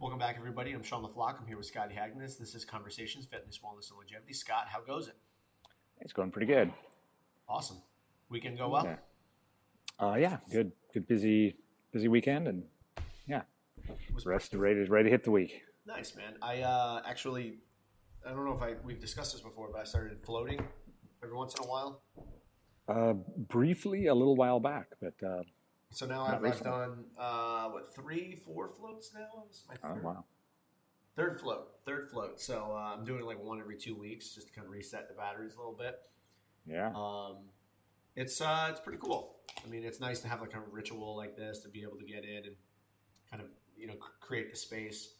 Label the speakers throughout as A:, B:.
A: Welcome back, everybody. I'm Sean LaFlock. I'm here with Scotty Hagnes. This is Conversations, Fitness, Wellness, and Longevity. Scott, how goes it?
B: It's going pretty good.
A: Awesome. Weekend go well?
B: Yeah. Yeah. Good. Good. Busy weekend, and yeah,
A: It was pretty
B: rest ready to hit the week.
A: nice, man. Actually, I don't know if we've discussed this before, but I started floating every once in a while.
B: Briefly, a little while back, but
A: So now
B: not
A: I've
B: recently.
A: done three, four floats now. This is my
B: Oh wow.
A: third float. So I'm doing like one every 2 weeks just to kind of reset the batteries a little bit.
B: Yeah.
A: Um, it's pretty cool. I mean, it's nice to have like a ritual like this to be able to get in and kind of create the space.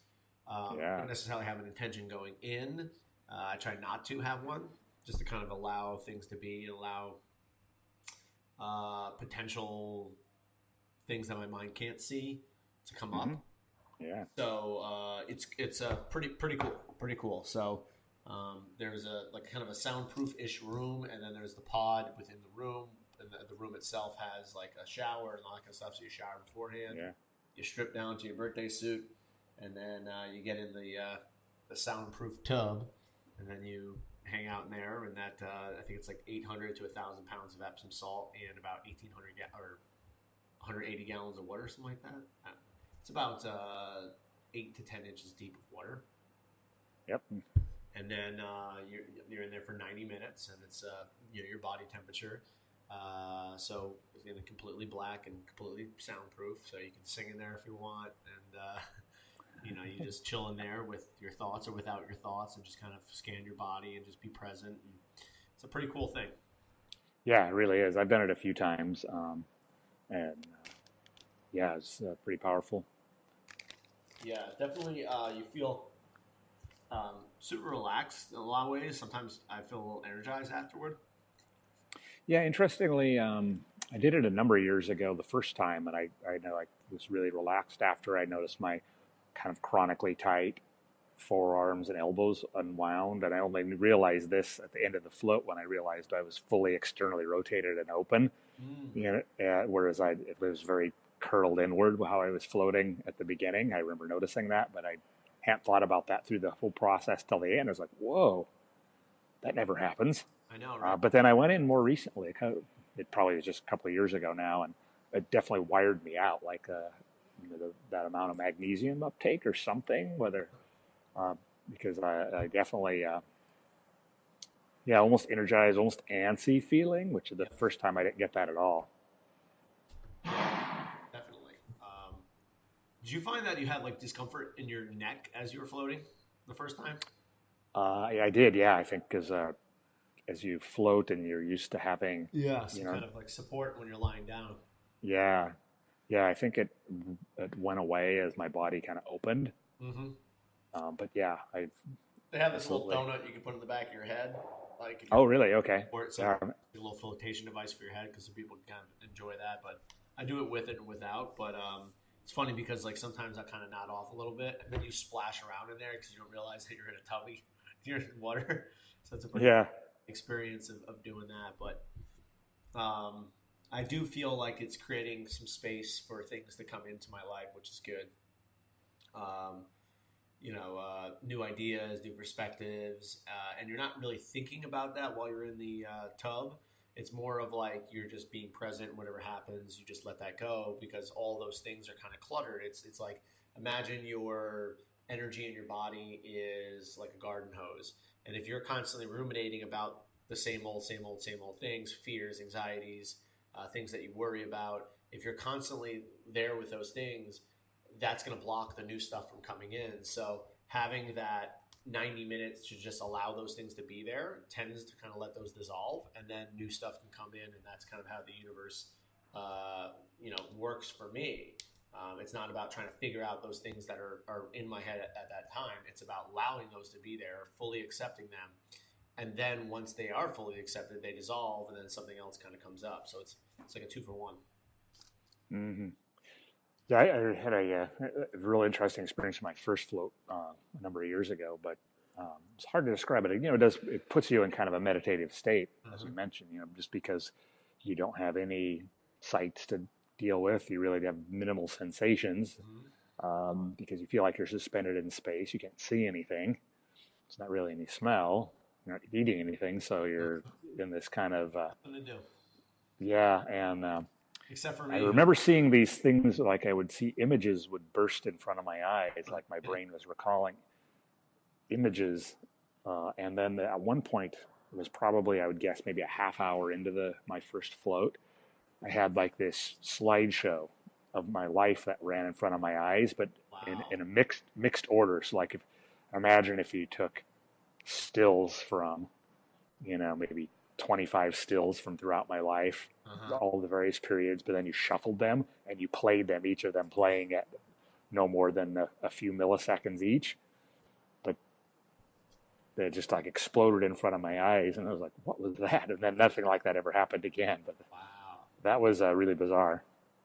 B: Yeah.
A: Don't necessarily have an intention going in. I try not to have one, just to kind of allow things to be and allow potential things that my mind can't see to come
B: Hmm.
A: up.
B: Yeah.
A: So it's pretty cool. So there's a like kind of a soundproof ish room, and then there's the pod within the room, and the room itself has like a shower and all that kind of stuff. So you shower beforehand,
B: Yeah.
A: you strip down to your birthday suit, and then you get in the soundproof tub, and then you hang out in there. And that I think it's like 800 to 1,000 pounds of Epsom salt and about 1,800 or 180 gallons of water, something like that. It's about 8 to 10 inches deep of water,
B: Yep.
A: and then you're in there for 90 minutes, and it's your body temperature. So it's completely black and completely soundproof, so you can sing in there if you want, and you just chill in there with your thoughts or without your thoughts, and just kind of scan your body and just be present. And it's a pretty cool thing.
B: Yeah. It really is. I've done it a few times, and yeah, it's pretty powerful.
A: Yeah, definitely. You feel super relaxed in a lot of ways. Sometimes I feel a little energized afterward.
B: Yeah. Interestingly, I did it a number of years ago the first time, and I know I was really relaxed after. I noticed my kind of chronically tight forearms and elbows unwound, and I only realized this at the end of the float when I realized I was fully externally rotated and open.
A: Mm.
B: Whereas it was very curled inward how I was floating at the beginning. I remember noticing that, but I hadn't thought about that through the whole process till the end. I was like, "Whoa, that never happens."
A: I know, right?
B: But then I went in more recently. It probably was just a couple of years ago now, and it definitely wired me out. Like that amount of magnesium uptake or something, whether uh, because I definitely, yeah, almost energized, almost antsy feeling, which the first time I didn't get that at all.
A: Yeah, definitely. Did you find that you had like discomfort in your neck as you were floating the first time?
B: Yeah, I did, yeah, I think because as you float and you're used to having,
A: Yeah,
B: you
A: some
B: know,
A: kind of like support when you're lying down.
B: yeah, yeah, I think it went away as my body kind of opened.
A: Hmm.
B: But yeah, I
A: They have this little
B: absolutely.
A: donut you can put in the back of your head, like if you're
B: Oh, really? Okay.
A: or it's like
B: Yeah.
A: a little flotation device for your head because some people can kind of enjoy that. But I do it with it and without. But it's funny because like sometimes I kind of nod off a little bit, and then you splash around in there because you don't realize that you're in a tubby, you're in water. So it's a pretty
B: Yeah.
A: experience of doing that. But um, I do feel like it's creating some space for things to come into my life, which is good. Um, New ideas, new perspectives, and you're not really thinking about that while you're in the tub. It's more of like you're just being present. Whatever happens, you just let that go because all those things are kind of cluttered. It's like imagine your energy in your body is like a garden hose, and if you're constantly ruminating about the same old things, fears, anxieties, things that you worry about, if you're constantly there with those things, that's going to block the new stuff from coming in. So having that 90 minutes to just allow those things to be there tends to kind of let those dissolve, and then new stuff can come in, and that's kind of how the universe works for me. It's not about trying to figure out those things that are in my head at that time. It's about allowing those to be there, fully accepting them, and then once they are fully accepted, they dissolve, and then something else kind of comes up. So it's like a two for one.
B: Hmm. Yeah, I had a real interesting experience in my first float a number of years ago, but it's hard to describe it. It puts you in kind of a meditative state, as
A: Uh-huh.
B: you mentioned. Just because you don't have any sights to deal with, you really have minimal sensations.
A: Mm-hmm.
B: because you feel like you're suspended in space. You can't see anything. It's not really any smell. You're not eating anything, so you're in this kind of
A: Nothing to do.
B: yeah. And
A: Except for
B: I
A: me.
B: remember seeing these things, like I would see images would burst in front of my eyes, like my brain was recalling images. And then at one point, it was probably, I would guess, maybe a half hour into my first float. I had like this slideshow of my life that ran in front of my eyes, but
A: Wow.
B: in a mixed order. So like, imagine if you took stills from, maybe 25 stills from throughout my life,
A: Uh-huh.
B: all the various periods, but then you shuffled them and you played them, each of them playing at no more than a few milliseconds each. But they just like exploded in front of my eyes, and I was like, "What was that?" And then nothing like that ever happened again. But
A: Wow.
B: that was really bizarre.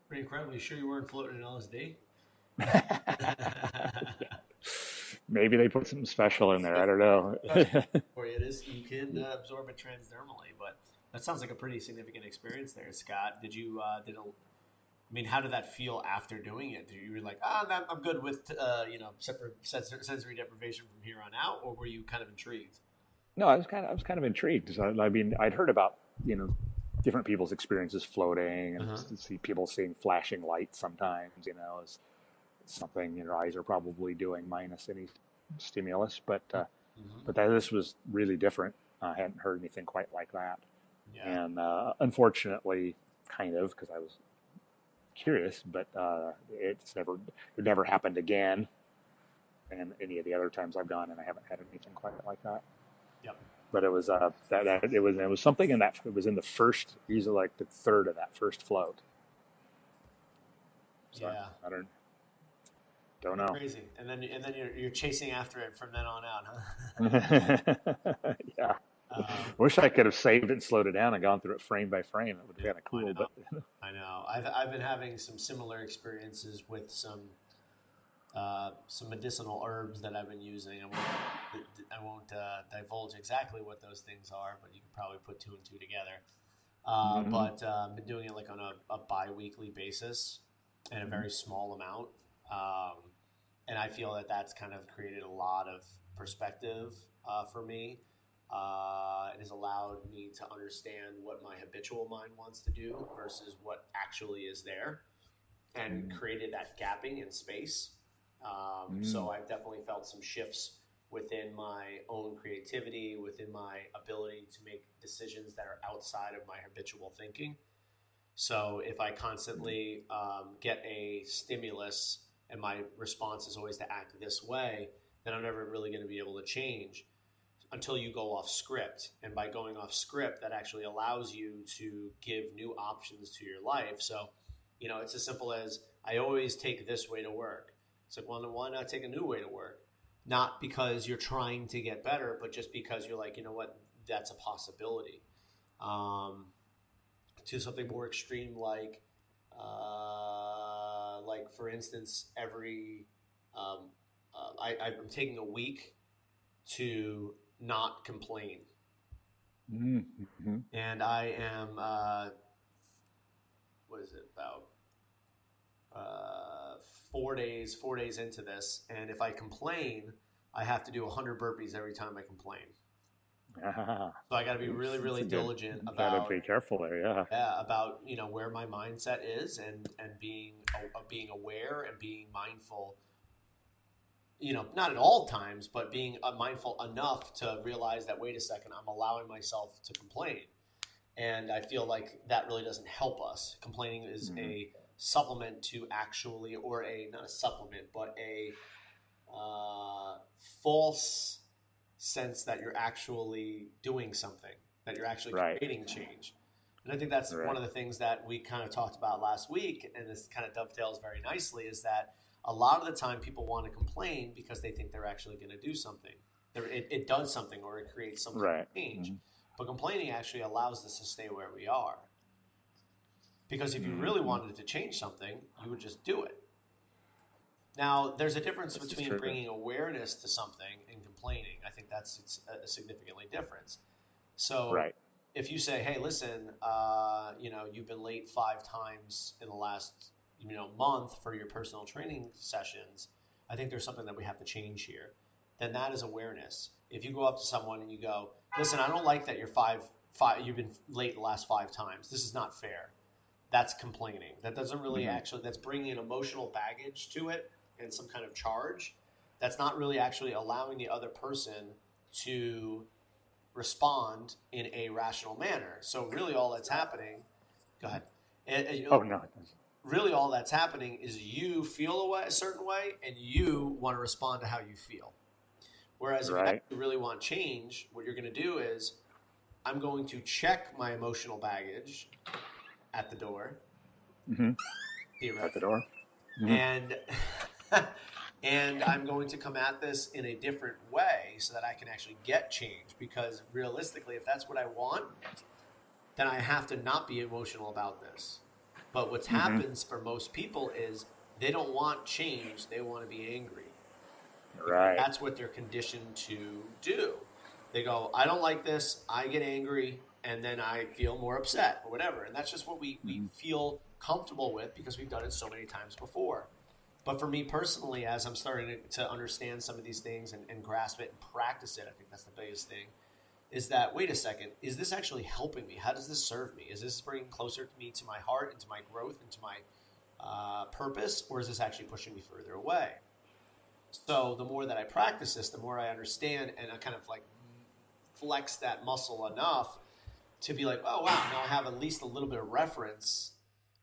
A: Pretty incredible. You sure you weren't floating in LSD?
B: Maybe they put something special in there. I don't know.
A: For you, it is you can absorb it transdermally, but that sounds like a pretty significant experience there, Scott. Did you I mean, how did that feel after doing it? Did you were like, I'm good with separate sensory deprivation from here on out, or were you kind of intrigued?
B: No, I was kind of intrigued. So, I mean, I'd heard about different people's experiences floating, and
A: Uh-huh.
B: see people seeing flashing lights sometimes. Is something your eyes are probably doing minus any stimulus.
A: Hmm.
B: But this was really different. I hadn't heard anything quite like that,
A: Yeah.
B: and unfortunately, kind of because I was curious, but it never happened again. And any of the other times I've gone, and I haven't had anything quite like that.
A: Yep.
B: But it was it was something in that, it was in the first, usually like the third of that first float. So
A: Yeah.
B: I don't know.
A: Crazy. And then you're chasing after it from then on out,
B: Yeah.
A: huh?
B: Wish I could have saved it and slowed it down and gone through it frame by frame. That would have
A: Yeah,
B: been
A: I
B: cool.
A: know.
B: But
A: I know. I've been having some similar experiences with some medicinal herbs that I've been using. I won't divulge exactly what those things are, but you can probably put two and two together.
B: mm-hmm,
A: But I've been doing it like on a bi-weekly basis in a very small amount. And I feel that that's kind of created a lot of perspective for me. It has allowed me to understand what my habitual mind wants to do versus what actually is there, and created that gapping in space.
B: mm-hmm,
A: So I've definitely felt some shifts within my own creativity, within my ability to make decisions that are outside of my habitual thinking. So if I constantly get a stimulus and my response is always to act this way, then I'm never really going to be able to change until you go off script. And by going off script, that actually allows you to give new options to your life. So, it's as simple as I always take this way to work. It's like, well, then why not take a new way to work? Not because you're trying to get better, but just because you're like, you know what, that's a possibility. Um, to something more extreme, like for instance, I'm taking a week to not complain,
B: mm-hmm.
A: and I am what is it about 4 days into this, and if I complain, I have to do 100 burpees every time I complain.
B: Ah,
A: So I got to be really,
B: it's
A: really
B: a good.
A: diligent
B: Gotta
A: about
B: be careful there. Yeah.
A: about where my mindset is, and being aware and being mindful. Not at all times, but being mindful enough to realize that wait a second, I'm allowing myself to complain, and I feel like that really doesn't help us. Complaining is
B: Mm-hmm.
A: a supplement to actually, or a not a supplement, but a false sense that you're actually doing something, that you're actually
B: Right.
A: creating change. And I think that's one
B: Right.
A: of the things that we kind of talked about last week, and this kind of dovetails very nicely, is that a lot of the time people want to complain because they think they're actually going to do something. It does something, or it creates some kind
B: Right.
A: of change.
B: Mm-hmm.
A: But complaining actually allows us to stay where we are. Because if you really
B: Mm-hmm.
A: wanted to change something, you would just do it. Now, there's a difference
B: This is
A: between
B: true.
A: bringing awareness to something and complaining. I think it's a significantly difference. So,
B: Right.
A: if you say, "Hey, listen, you've been late 5 times in the last month for your personal training sessions, I think there's something that we have to change here. Then that is awareness. If you go up to someone and you go, listen, I don't like that you're you've been late the last 5 times. This is not fair. That's complaining. That doesn't really actually, that's bringing an emotional baggage to it and some kind of charge. That's not really actually allowing the other person to respond in a rational manner. So really all that's happening, go ahead.
B: Oh no.
A: Really all that's happening is you feel a certain way and you want to respond to how you feel. Whereas if you actually really want change, what you're going to do is I'm going to check my emotional baggage at the door.
B: At the door.
A: And and I'm going to come at this in a different way so that I can actually get change. Because realistically, if that's what I want, then I have to not be emotional about this. But what happens for most people is they don't want change. They want to be angry.
B: Right.
A: That's what they're conditioned to do. They go, I don't like this. I get angry, and then I feel more upset or whatever. And that's just what we feel comfortable with because we've done it so many times before. But for me personally, as I'm starting to understand some of these things and grasp it and practice it, I think that's the biggest thing, is that, wait a second, is this actually helping me? How does this serve me? Is this bringing closer to me, to my heart, and to my growth, and to my purpose, or is this actually pushing me further away? So the more that I practice this, the more I understand, and I kind of like flex that muscle enough to be like, oh, wow, now I have at least a little bit of reference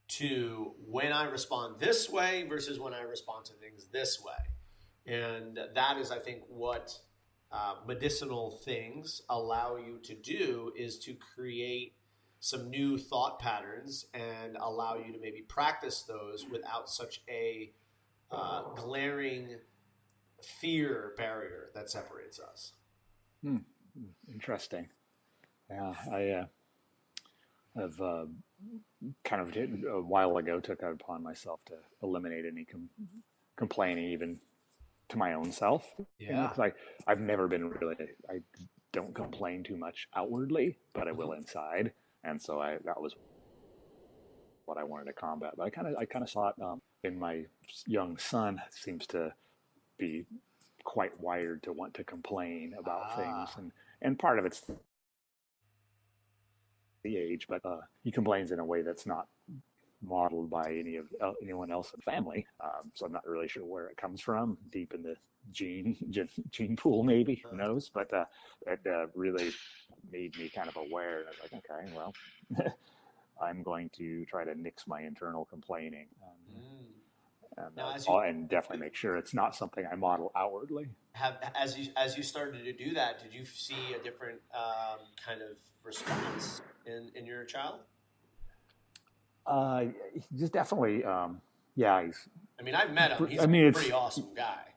A: to when I respond this way versus when I respond to things this way. And that is, I think, what medicinal things allow you to do, is to create some new thought patterns and allow you to maybe practice those without such a glaring fear barrier that separates us.
B: Interesting. Yeah, I have kind of a while ago took it upon myself to eliminate any complaining, even to my own self.
A: Yeah.
B: Because I've never been really, I don't complain too much outwardly, but I will inside, and so that was what I wanted to combat. But I kind of saw it in my young son. Seems to be quite wired to want to complain about things, and part of it's the age, but he complains in a way that's not modeled by anyone else in the family. So I'm not really sure where it comes from, deep in the gene pool, maybe, who knows? But it really made me kind of aware. I was like, okay, well, I'm going to try to nix my internal complaining. And definitely make sure it's not something I model outwardly.
A: As you started to do that, did you see a different kind of response in your child?
B: Just definitely, yeah.
A: I mean, I've met him. He's a pretty awesome guy.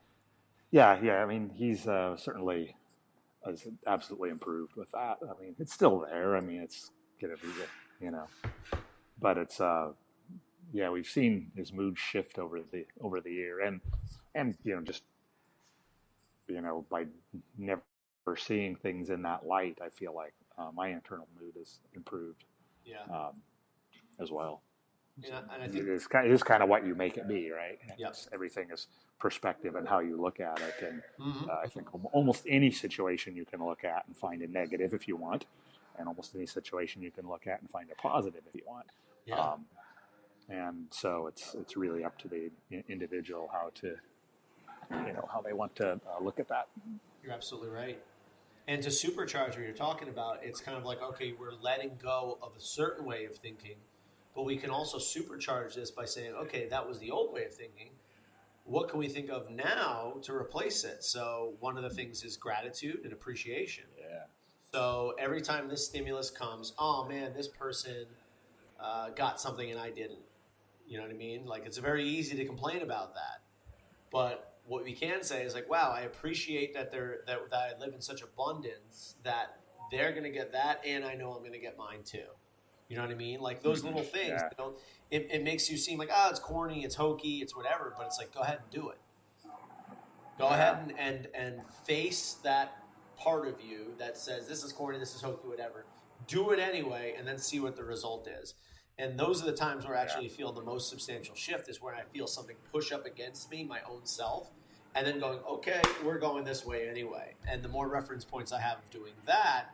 B: Yeah. I mean, he's certainly has absolutely improved with that. I mean, it's still there. I mean, it's gonna be, but it's yeah, we've seen his mood shift over the year, and just by never seeing things in that light, I feel like my internal mood has improved.
A: Yeah.
B: As well.
A: Yeah, and I think
B: it is kind of what you make it be, right?
A: Yep.
B: Everything is perspective and how you look at it, and I think almost any situation you can look at and find a negative if you want, and almost any situation you can look at and find a positive if you want.
A: Yeah.
B: And so it's really up to the individual how to, how they want to look at that.
A: You're absolutely right. And to supercharge what you're talking about, it's kind of like, okay, we're letting go of a certain way of thinking, but we can also supercharge this by saying, okay, that was the old way of thinking. What can we think of now to replace it? So one of the things is gratitude and appreciation.
B: Yeah.
A: So every time this stimulus comes, oh man, this person got something and I didn't. You know what I mean? Like, it's very easy to complain about that. But what we can say is like, wow, I appreciate that that I live in such abundance that they're going to get that, and I know I'm going to get mine too. You know what I mean? Like those little things.
B: Yeah.
A: It makes you seem like, oh, it's corny, it's hokey, it's whatever. But it's like, go ahead and do it. Go ahead and face that part of you that says this is corny, this is hokey, whatever. Do it anyway, and then see what the result is. And those are the times where I actually feel the most substantial shift is when I feel something push up against me, my own self, and then going, okay, we're going this way anyway. And the more reference points I have of doing that,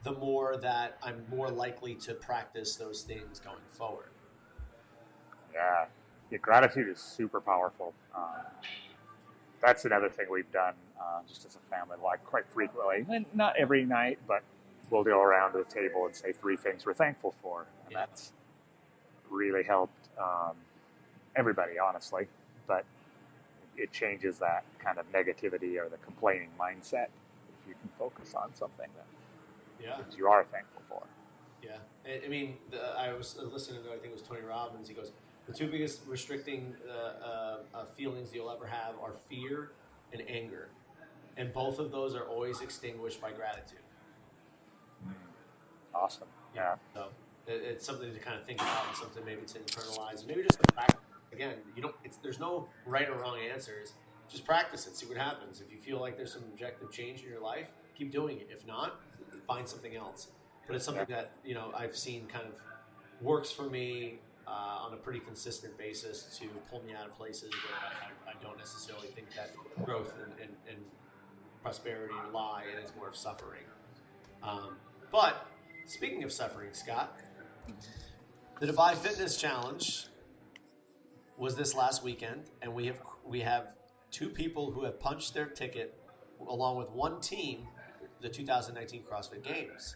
A: the more that I'm more likely to practice those things going forward.
B: Yeah, gratitude is super powerful. That's another thing we've done just as a family, like quite frequently. And not every night, but we'll go around to the table and say 3 things we're thankful for. And that's really helped everybody, honestly. But it changes that kind of negativity or the complaining mindset if you can focus on something that you are thankful for.
A: Yeah. I mean, I was listening to, I think it was Tony Robbins. He goes, the 2 biggest restricting feelings you'll ever have are fear and anger. And both of those are always extinguished by gratitude.
B: Awesome. Yeah.
A: So it's something to kind of think about and something maybe to internalize. And maybe just to practice. Again, there's no right or wrong answers. Just practice it. See what happens. If you feel like there's some objective change in your life, keep doing it. If not, find something else. But it's something that, I've seen kind of works for me on a pretty consistent basis to pull me out of places where I don't necessarily think that growth and prosperity lie, and it's more of suffering. But speaking of suffering, Scott, the Dubai Fitness Challenge was this last weekend, and we have 2 people who have punched their ticket along with 1 team, the 2019 CrossFit Games.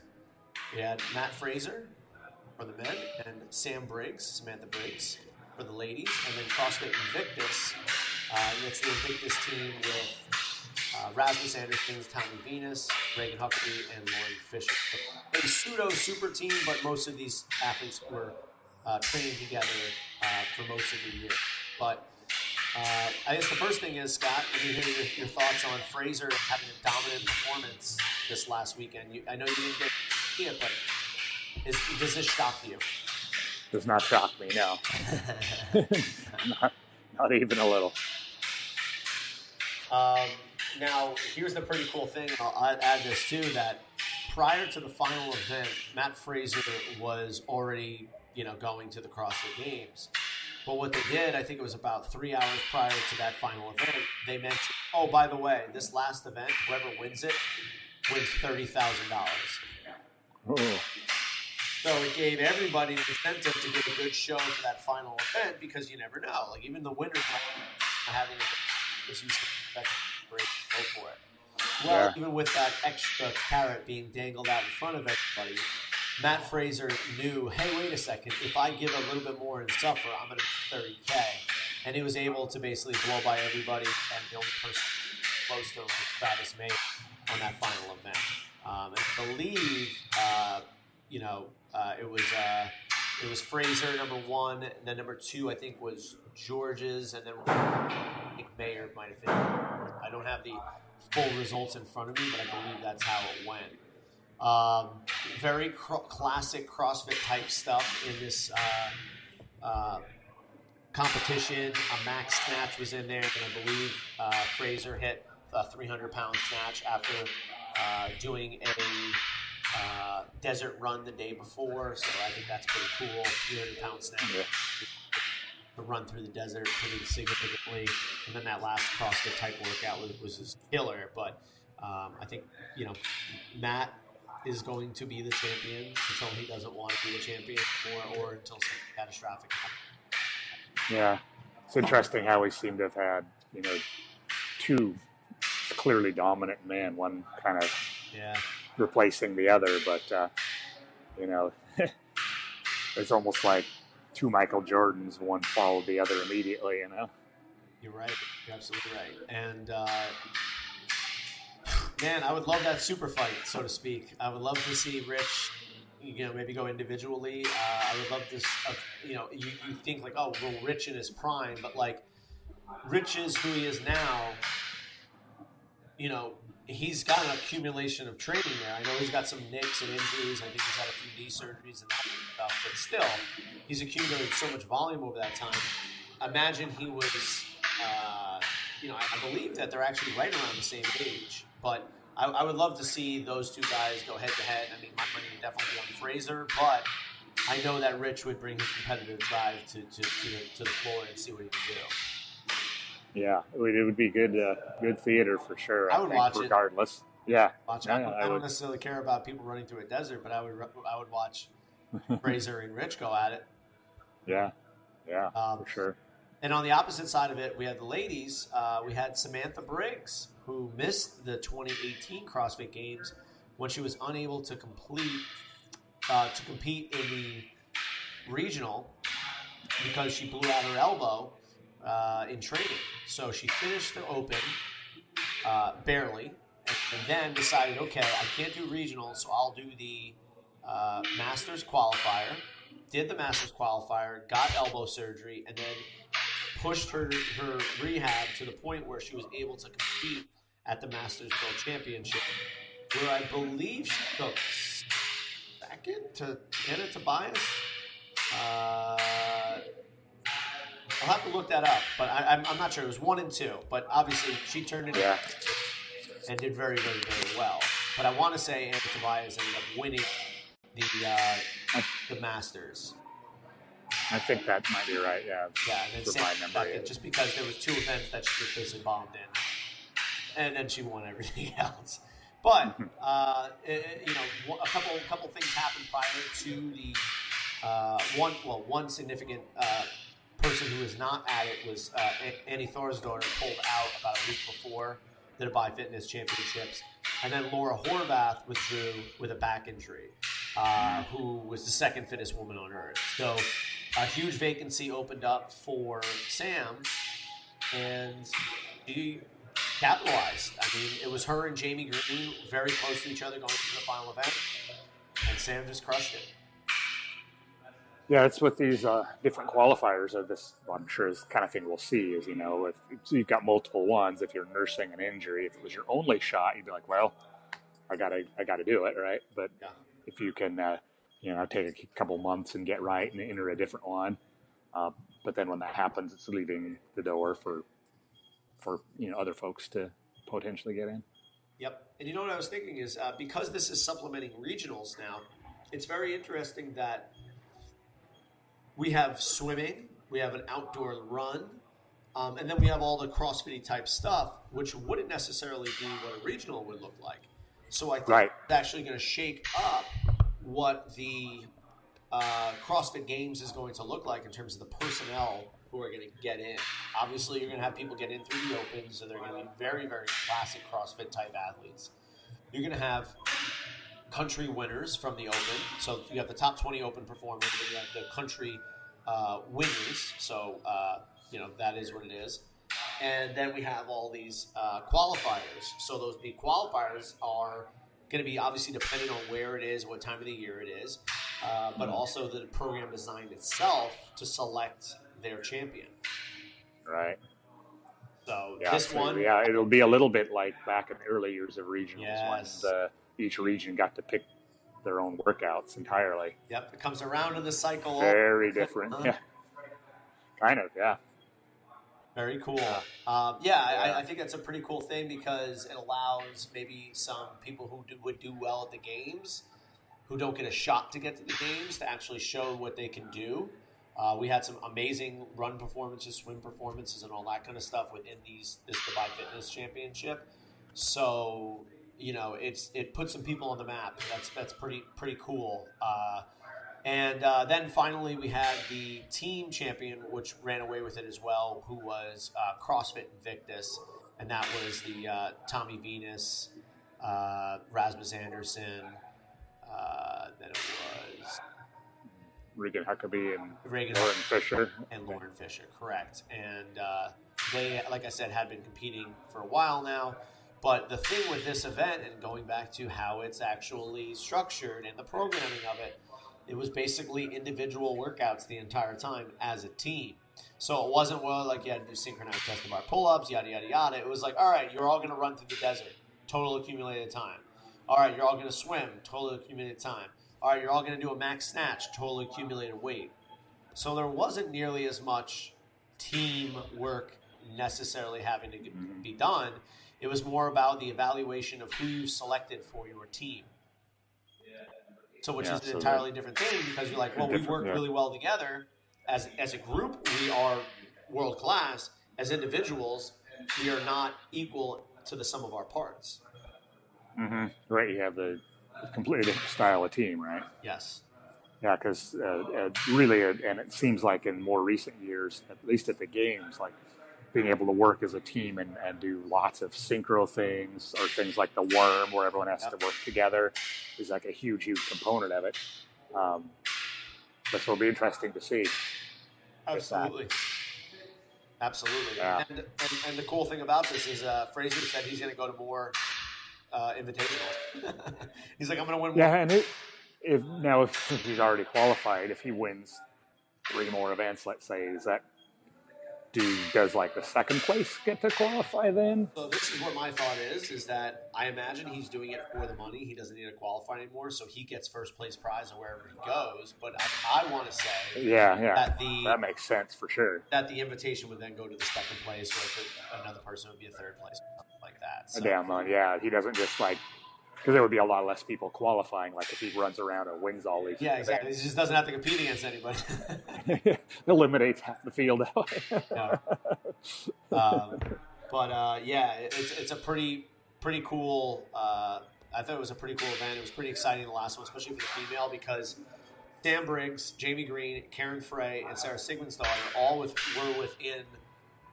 A: We had Matt Fraser for the men and Samantha Briggs for the ladies, and then CrossFit Invictus. It's the Invictus team with Rasmus Anderson, Tommy Venus, Reagan Huckley, and Lauren Fisher. A pseudo super team, but most of these athletes were training together for most of the year. But I guess the first thing is, Scott, let me hear your thoughts on Fraser having a dominant performance this last weekend. I know you didn't get to see it, but does this shock you?
B: Does not shock me, no. not even a little.
A: Now, here's the pretty cool thing. I'll add this too, that prior to the final event, Matt Fraser was already, going to the CrossFit Games. But what they did, I think it was about 3 hours prior to that final event, they mentioned, oh, by the way, this last event, whoever wins it, wins $30,000.
B: Ooh.
A: So it gave everybody an incentive to give a good show for that final event, because you never know. Like, even the winners might having a great go for it. Well, even with that extra carrot being dangled out in front of everybody, Matt Fraser knew, hey, wait a second, if I give a little bit more and suffer, I'm going to be $30K. And he was able to basically blow by everybody, and the only person close to him was Travis May on that final event. And I believe, it was Fraser, number 1, and then number 2, I think, was George's, and then I think Mayer might have been. I don't have the full results in front of me, but I believe that's how it went. Very classic CrossFit type stuff in this competition. A max snatch was in there, and I believe Fraser hit a 300-pound snatch after doing a desert run the day before. So I think that's pretty cool. 300-pound snatch to run through the desert pretty significantly, and then that last CrossFit type workout was just killer. But I think Matt is going to be the champion until he doesn't want to be the champion anymore, or until something catastrophic happens.
B: Yeah, it's interesting how we seem to have had 2 clearly dominant men, one kind of replacing the other, but it's almost like 2 Michael Jordans, one followed the other immediately.
A: You're right. You're absolutely right. And man, I would love that super fight, so to speak. I would love to see Rich, maybe go individually. I would love to, you think like, oh, well, Rich in his prime, but like, Rich is who he is now. He's got an accumulation of training there. I know he's got some nicks and injuries. I think he's had a few knee surgeries and that stuff, but still, he's accumulated so much volume over that time. Imagine he was, I believe that they're actually right around the same age, but I would love to see those 2 guys go head to head. I mean, my money would definitely be on Fraser, but I know that Rich would bring his competitive drive to the floor and see what he can do.
B: Yeah, it would be good theater for sure.
A: I
B: I
A: would
B: think,
A: watch it.
B: regardless. Yeah,
A: Watch.
B: yeah,
A: I
B: I
A: don't
B: would.
A: necessarily care about people running through a desert, but I would watch Fraser and Rich go at it.
B: Yeah, yeah,
A: Um,
B: for sure.
A: and on the opposite side of it, we had the ladies. We had Samantha Briggs, who missed the 2018 CrossFit Games when she was unable to compete in the regional because she blew out her elbow in training. So she finished the Open barely, and then decided, okay, I can't do regional, so I'll do the Masters qualifier. Did the Masters qualifier, got elbow surgery, and then pushed her rehab to the point where she was able to compete at the Masters World Championship, where I believe she took second to Anna Tobias. I'll have to look that up, but I'm not sure. It was 1 and 2, but obviously she turned it and did very, very, very well. But I want to say Anna Tobias ended up winning the Masters.
B: I think that might be right. Yeah.
A: Yeah, and then
B: my memory
A: second, just because there was 2 events that she just basically bombed in, and then she won everything else. But a couple things happened prior to the one significant person who was not at it was Annie Thorsdottir pulled out about a week before the Dubai Fitness Championships, and then Laura Horvath withdrew with a back injury, who was the second fittest woman on earth. So a huge vacancy opened up for Sam, and she capitalized. I mean, it was her and Jamie Green very close to each other going to the final event, and Sam just crushed it.
B: Yeah, it's with these different qualifiers of this. Well, I'm sure is the kind of thing we'll see is, if you've got multiple ones, if you're nursing an injury, if it was your only shot, you'd be like, well, I gotta do it, right? But if you can, take a couple months and get right and enter a different one, but then when that happens, it's leaving the door for other folks to potentially get in.
A: Yep. And you know what I was thinking is because this is supplementing regionals now, it's very interesting that we have swimming, we have an outdoor run, and then we have all the CrossFit type stuff, which wouldn't necessarily be what a regional would look like. So I think it's actually going to shake up what the CrossFit Games is going to look like in terms of the personnel who are going to get in. Obviously, you're going to have people get in through the Open, so they're going to be very, very classic CrossFit type athletes. You're going to have country winners from the Open. So you have the top 20 Open performers, and you have the country winners. So, that is what it is. And then we have all these qualifiers. So the qualifiers are going to be obviously dependent on where it is, what time of the year it is, but also the program design itself to select their champion.
B: Right.
A: So
B: it'll be a little bit like back in the early years of regionals when each region got to pick their own workouts entirely.
A: Yep, it comes around in the cycle.
B: Very different. Yeah. Kind of, yeah.
A: Very cool. I think that's a pretty cool thing because it allows maybe some people who would do well at the games, who don't get a shot to get to the games, to actually show what they can do. We had some amazing run performances, swim performances, and all that kind of stuff within this Dubai Fitness Championship. So it puts some people on the map. That's pretty cool. And then finally we had the team champion, which ran away with it as well, who was CrossFit Invictus, and that was the Tommy Venus, Rasmus Anderson. Then it was
B: Regan Huckabee and Lauren Fisher.
A: Lauren Fisher, correct. And they, like I said, had been competing for a while now. But the thing with this event, and going back to how it's actually structured and the programming of it, it was basically individual workouts the entire time as a team. So it wasn't, like you had to do synchronized chest to bar pull-ups, yada, yada, yada. It was like, all right, you're all going to run through the desert, total accumulated time. All right, you're all going to swim, total accumulated time. All right, you're all going to do a max snatch, total accumulated weight. So there wasn't nearly as much team work necessarily having to be done. It was more about the evaluation of who you selected for your team. So which
B: Yeah.
A: is an
B: So
A: entirely different thing because you're like, well, we work
B: yeah.
A: really well together. As a group, we are world class. As individuals, we are not equal to the sum of our parts.
B: Right. You have the completely different style of team, right?
A: Yes.
B: Yeah, because really, and it seems like in more recent years, at least at the games, like being able to work as a team and do lots of synchro things or things like the worm where everyone has to work together is like a huge component of it. But so it'll be interesting to see.
A: Absolutely. Absolutely.
B: Yeah.
A: And the cool thing about this is Fraser said he's going to go to more invitationals. He's like, I'm going to win more.
B: Yeah, and if he's already qualified, if he wins 3 more events, let's say, does like the second place get to qualify then?
A: So this is what my thought is that I imagine he's doing it for the money. He doesn't need to qualify anymore, so he gets first place prize wherever he goes. But I want to say
B: that makes sense for sure.
A: That the invitation would then go to the second place, or another person would be a third place, or something like that. So.
B: He doesn't just like, because there would be a lot less people qualifying, like if he runs around and wins all these.
A: Yeah, exactly. He just doesn't have to compete against anybody.
B: Eliminates half the field out.
A: It's a pretty cool. I thought it was a pretty cool event. It was pretty exciting, the last one, especially for the female, because Sam Briggs, Jamie Green, Karen Frey, and Sarah Sigmundsdottir all were within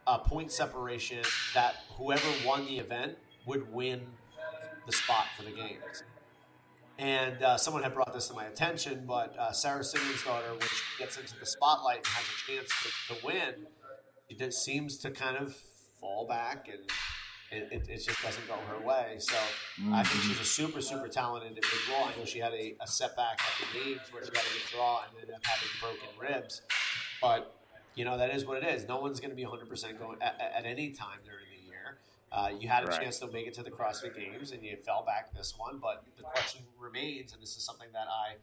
A: a point separation that whoever won the event would win the spot for the games. And someone had brought this to my attention, but Sarah Sigmundsdottir, when she gets into the spotlight and has a chance to win, it seems to kind of fall back, and it just doesn't go her way. So I think she's a super, super talented individual. I know she had a setback at the games where she had to withdraw and ended up having broken ribs. But, that is what it is. No one's going to be 100% going at any time during the year. You had a chance to make it to the CrossFit Games, and you fell back this one. But the question remains, and this is something that I'm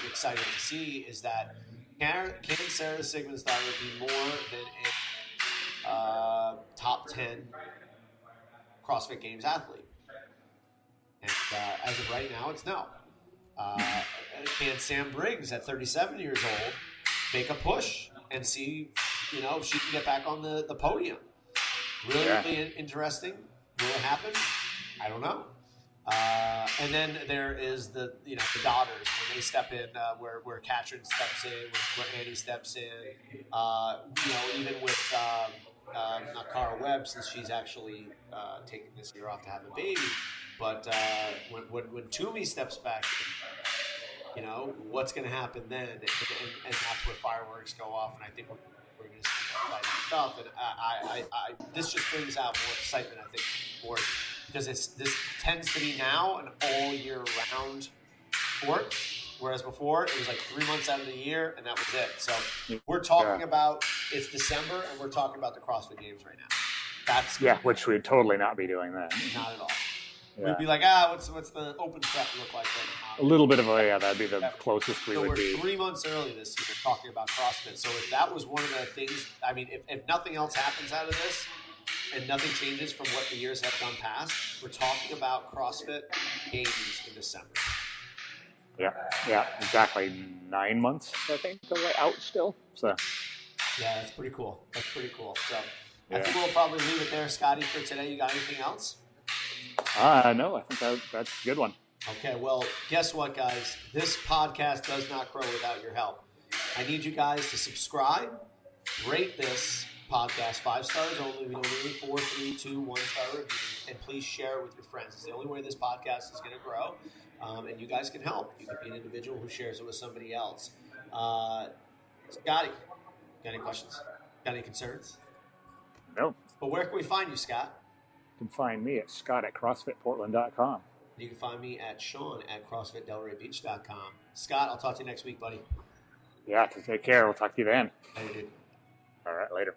A: excited to see, is that can Sarah Sigmundsdottir be more than a top 10 CrossFit Games athlete? And as of right now, it's no. Can Sam Briggs, at 37 years old, make a push and see, if she can get back on the podium? Really interesting. Will it happen? I don't know. And then there is the daughters when they step in, where Katrin steps in, where Annie steps in. Even with not Cara Webb, since she's actually taking this year off to have a baby. But when Toomey steps back, what's going to happen then? And that's where fireworks go off, and I think we're going to see more exciting stuff. And I this just brings out more excitement, I think, for it, because this tends to be now an all year round sport, whereas before it was like 3 months out of the year, and that was it. So we're talking about, it's December, and we're talking about the CrossFit Games right now.
B: Which we'd totally not be doing then.
A: Not at all. We'd be like, what's the open prep look like right now?
B: A little bit of that'd be the closest we would be.
A: So we're 3 months early this year talking about CrossFit. So if that was one of the things, I mean, if nothing else happens out of this, and nothing changes from what the years have done past, we're talking about CrossFit Games in December.
B: Yeah, exactly. 9 months, I think, out still. So.
A: Yeah, that's pretty cool. So I think we'll probably leave it there, Scotty, for today. You got anything else?
B: No, I think that's a good one.
A: Okay, well, guess what, guys? This podcast does not grow without your help. I need you guys to subscribe, rate this podcast 5 stars only. We only need 4, 3, 2, 1 star reviews, and please share it with your friends. It's the only way this podcast is going to grow, and you guys can help. You could be an individual who shares it with somebody else. Scotty, got any questions? Got any concerns?
B: No.
A: But where can we find you, Scott?
B: You can find me at scott@crossfitportland.com.
A: You can find me at Sean@CrossFitDelrayBeach.com. Scott, I'll talk to you next week, buddy.
B: Yeah, take care. We'll talk to you then.
A: How you doing?
B: All right, later.